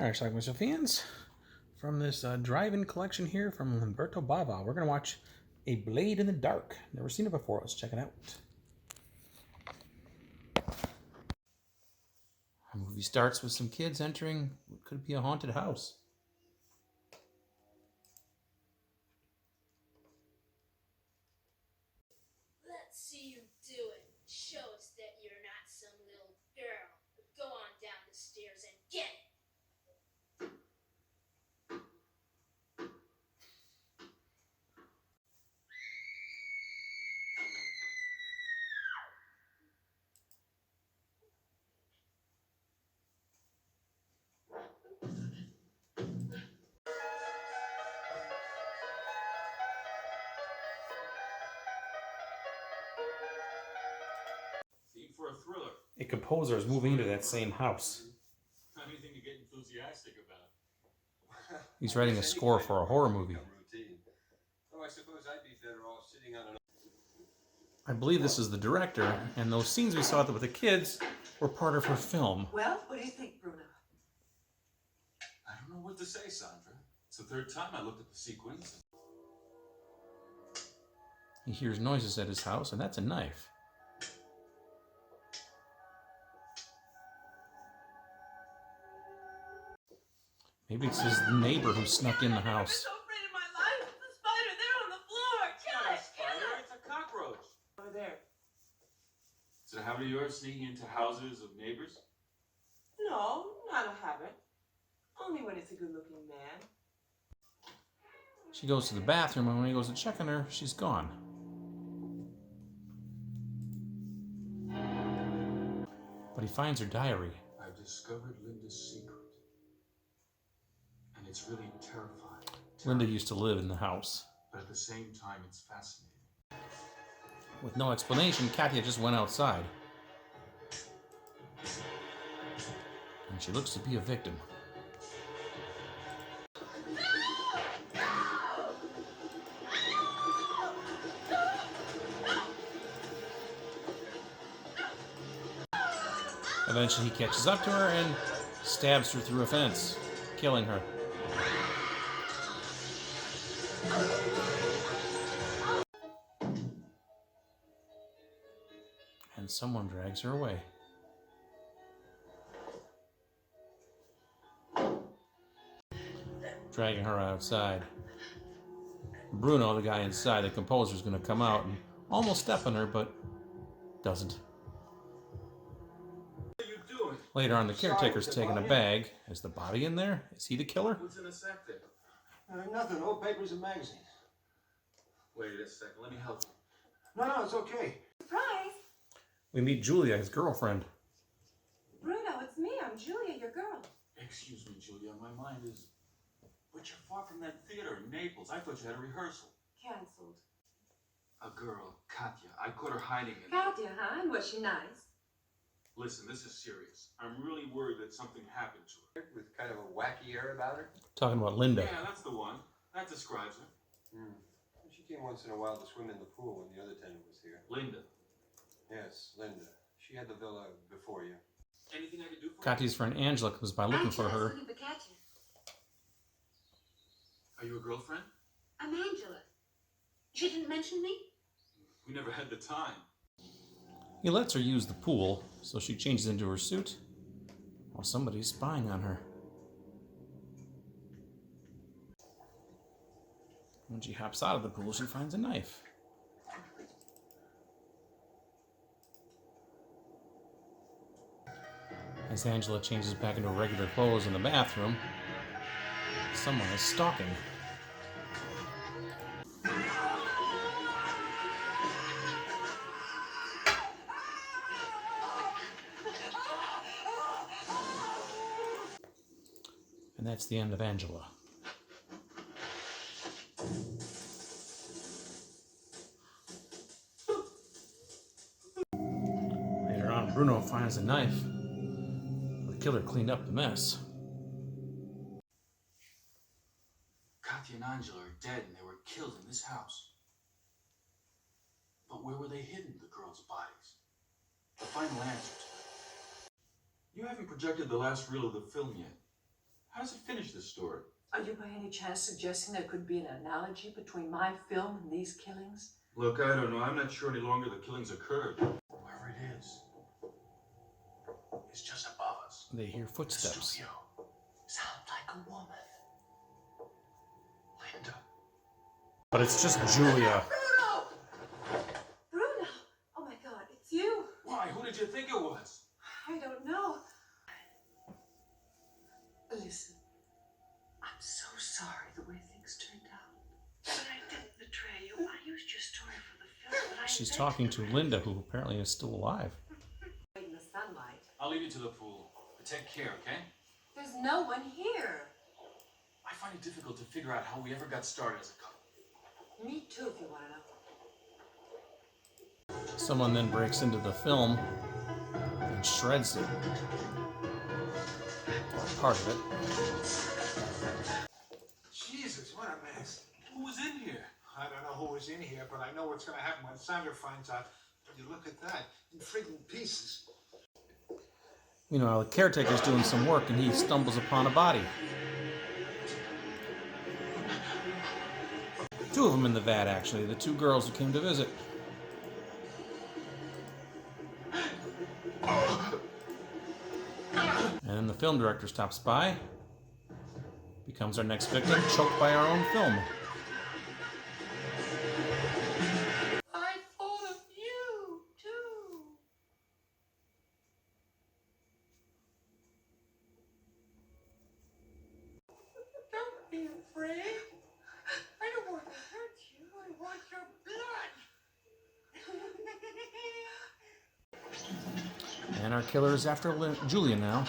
Alright, Schlockmeister fans, from this drive-in collection here from Lamberto Bava, we're going to watch A Blade in the Dark. Never seen it before. Let's check it out. The movie starts with some kids entering what could be a haunted house. Let's see you do it. Show us that you're not some little girl. Go on down the stairs and get it. For a thriller. A composer is moving into that same house. Not anything to get enthusiastic about. He's writing a score for a horror movie. Oh, I suppose I'd be better off sitting on an... I believe this is the director, and those scenes we saw with the kids were part of her film. Well, what do you think, Bruno? I don't know what to say, Sandra. It's the third time I looked at the sequence. He hears noises at his house, and that's a knife. Maybe it's his neighbor who snuck in the house. I'm so afraid of my life. The spider there on the floor. Kill it! Kill it! It's a cockroach. Over there. Is it a habit of yours sneaking into houses of neighbors? No, not a habit. Only when it's a good-looking man. She goes to the bathroom, and when he goes to check on her, she's gone. But he finds her diary. I've discovered Linda's secret. And it's really terrifying. Linda used to live in the house. But at the same time, it's fascinating. With no explanation, Katya just went outside. And she looks to be a victim. Eventually he catches up to her and stabs her through a fence, killing her. And someone drags her away. Dragging her outside. Bruno, the guy inside, the composer, is going to come out and almost step on her, but doesn't. What are you doing? Later on, the caretaker's taking a bag. Is the body in there? Is he the killer? What's in the sack there? Nothing. Old papers and magazines. Wait a second. Let me help you. No, it's okay. Surprise! We meet Julia, his girlfriend. Bruno, it's me. I'm Julia, your girl. Excuse me, Julia. My mind is... But you're far from that theater in Naples. I thought you had a rehearsal. Cancelled. A girl, Katya. I caught her hiding in... Katya, huh? And was she nice? Listen, this is serious. I'm really worried that something happened to her. With kind of a wacky air about her. Talking about Linda. Yeah, that's the one. That describes her. She came once in a while to swim in the pool when the other tenant was here. Linda. Yes, Linda. She had the villa before you. Anything I could do for you? Katya's friend Angela comes by looking for her. Looking for Katya. Are you a girlfriend? I'm Angela. She didn't mention me? We never had the time. He lets her use the pool, so she changes into her suit while somebody's spying on her. When she hops out of the pool, she finds a knife. As Angela changes back into regular clothes in the bathroom, someone is stalking. And that's the end of Angela. Later on, Bruno finds a knife. The killer cleaned up the mess. Katya and Angela are dead and they were killed in this house. But where were they hidden, the girls' bodies? The final answer to that. You haven't projected the last reel of the film yet. How does it finish this story? Are you by any chance suggesting there could be an analogy between my film and these killings? Look, I don't know. I'm not sure any longer the killings occurred. Whoever it is just above us. They hear The footsteps. studio. Sounds like a woman. Linda. But it's just Julia. Bruno! Bruno! Oh my God, it's you. Why? Who did you think it was? I don't know. Listen, I'm so sorry the way things turned out. But I didn't betray you. I used your story for the film. But She's talking to Linda, who apparently is still alive. In the sunlight. I'll leave you to the pool. But take care, okay? There's no one here. I find it difficult to figure out how we ever got started as a couple. Me too, if you want to know. Someone then breaks into the film and shreds it. Or part of it. Jesus, what a mess. Who was in here? I don't know who was in here, but I know what's going to happen when Sandra finds out. But you look at that, in friggin' pieces. Meanwhile, the caretaker's doing some work and he stumbles upon a body. Two of them in the vat, actually. The two girls who came to visit. And then the film director stops by. Becomes our next victim, choked by our own film. I thought of you, too. Don't be afraid. I don't want to hurt you. I want your blood. And our killer is after Julia now.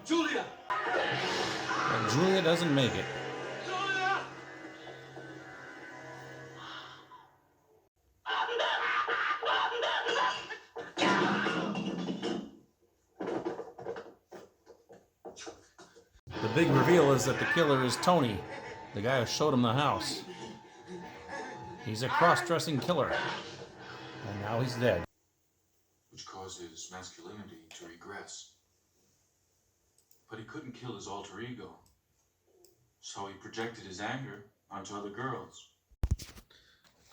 Julia! But Julia doesn't make it. Julia! The big reveal is that the killer is Tony, the guy who showed him the house. He's a cross-dressing killer. And now he's dead. Which caused his masculinity to regress. But he couldn't kill his alter ego. So he projected his anger onto other girls.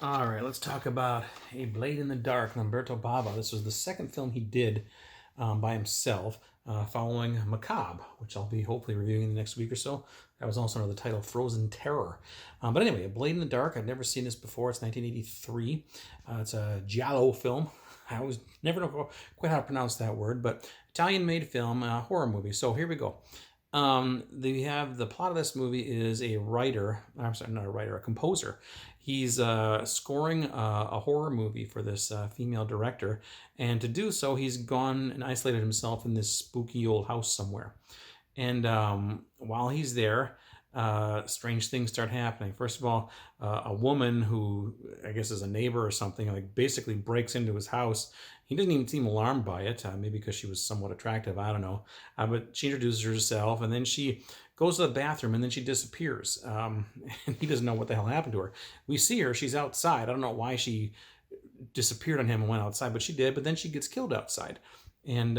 All right, let's talk about A Blade in the Dark, Lamberto Bava. This was the second film he did by himself, following Macabre, which I'll be hopefully reviewing in the next week or so. That was also under the title Frozen Terror. But anyway, A Blade in the Dark, I'd never seen this before. It's 1983. It's a giallo film. I always never know quite how to pronounce that word, but Italian-made film, horror movie. So here we go. The plot of this movie is a writer, I'm sorry, not a writer, a composer. He's scoring a horror movie for this female director, and to do so, he's gone and isolated himself in this spooky old house somewhere. And while he's there, strange things start happening. First of all, a woman who I guess is a neighbor or something, like basically breaks into his house. He doesn't even seem alarmed by it, maybe because she was somewhat attractive, I don't know. But she introduces herself, and then she goes to the bathroom, and then she disappears. And he doesn't know what the hell happened to her. We see her, she's outside. I don't know why she disappeared on him and went outside, but she did. But then she gets killed outside. And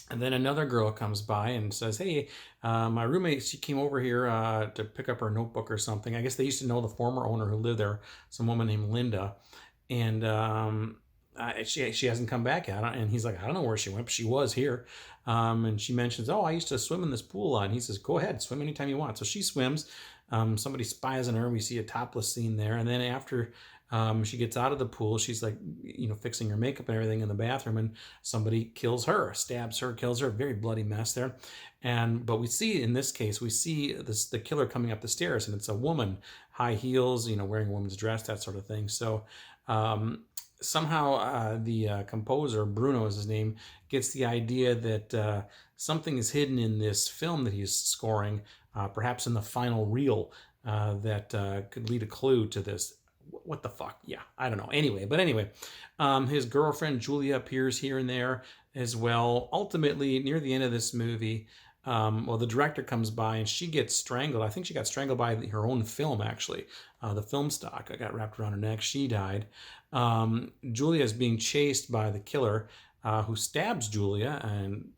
then another girl comes by and says, hey, my roommate, she came over here to pick up her notebook or something. I guess they used to know the former owner who lived there, some woman named Linda. And she hasn't come back yet. And he's like, I don't know where she went, but she was here. And she mentions, oh, I used to swim in this pool. And he says, go ahead, swim anytime you want. So she swims. Somebody spies on her. We see a topless scene there. And then after she gets out of the pool, she's like, fixing her makeup and everything in the bathroom, and somebody kills her, stabs her, kills her. Very bloody mess there. But we see, in this case, the killer coming up the stairs, and it's a woman, high heels, wearing a woman's dress, that sort of thing. So somehow the composer, Bruno is his name, gets the idea that something is hidden in this film that he's scoring, perhaps in the final reel, that could lead a clue to this. What the fuck? Yeah, I don't know. Anyway, his girlfriend Julia appears here and there as well. Ultimately, near the end of this movie, the director comes by and she gets strangled. I think she got strangled by her own film, actually. The film stock got wrapped around her neck. She died. Julia is being chased by the killer. who stabs Julia and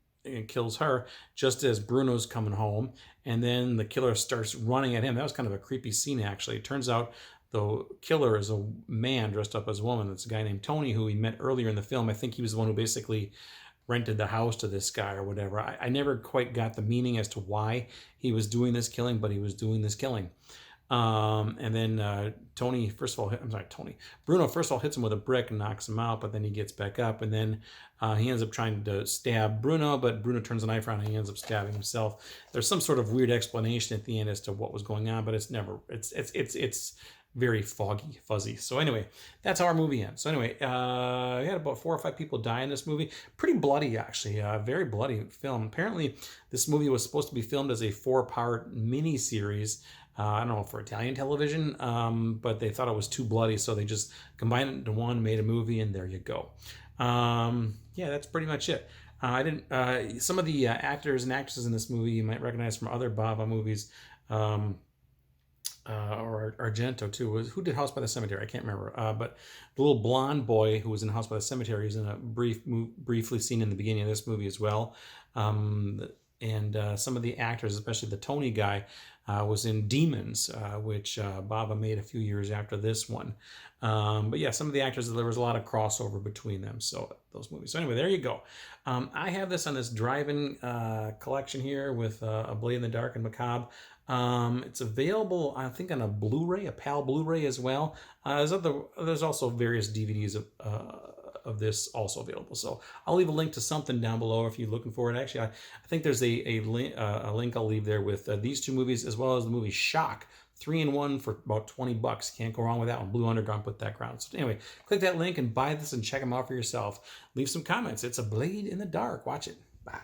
kills her just as Bruno's coming home. And then the killer starts running at him. That was kind of a creepy scene, actually. It turns out the killer is a man dressed up as a woman. It's a guy named Tony who we met earlier in the film. I think he was the one who basically rented the house to this guy or whatever. I never quite got the meaning as to why he was doing this killing, but he was doing this killing. And then Bruno first of all hits him with a brick and knocks him out, but then he gets back up, and then he ends up trying to stab Bruno, but Bruno turns a knife around and he ends up stabbing himself. There's some sort of weird explanation at the end as to what was going on, but it's very foggy, fuzzy. So anyway, that's how our movie ends. So anyway, we had about 4 or 5 people die in this movie. Pretty bloody, actually. Very bloody film. Apparently, this movie was supposed to be filmed as a 4-part mini-series. I don't know, for Italian television, but they thought it was too bloody, so they just combined it into one, made a movie, and there you go. Yeah, that's pretty much it. Some of the actors and actresses in this movie you might recognize from other Bava movies. Or Argento too. Who did House by the Cemetery? I can't remember. But the little blonde boy who was in House by the Cemetery is in a briefly seen in the beginning of this movie as well. And some of the actors, especially the Tony guy, was in Demons, which Bava made a few years after this one. But yeah, some of the actors, there was a lot of crossover between them. So those movies. So anyway, there you go. I have this on this drive-in collection here with A Blade in the Dark and Macabre. It's available, I think, on a Blu-ray, a PAL Blu-ray as well. There's also various DVDs of this also available. So I'll leave a link to something down below if you're looking for it. Actually, I think there's a link I'll leave there with these 2 movies as well as the movie Shock. 3-in-1 for about $20. Can't go wrong with that one. Blue Underground put that ground. So anyway, click that link and buy this and check them out for yourself. Leave some comments. It's A Blade in the Dark. Watch it. Bye.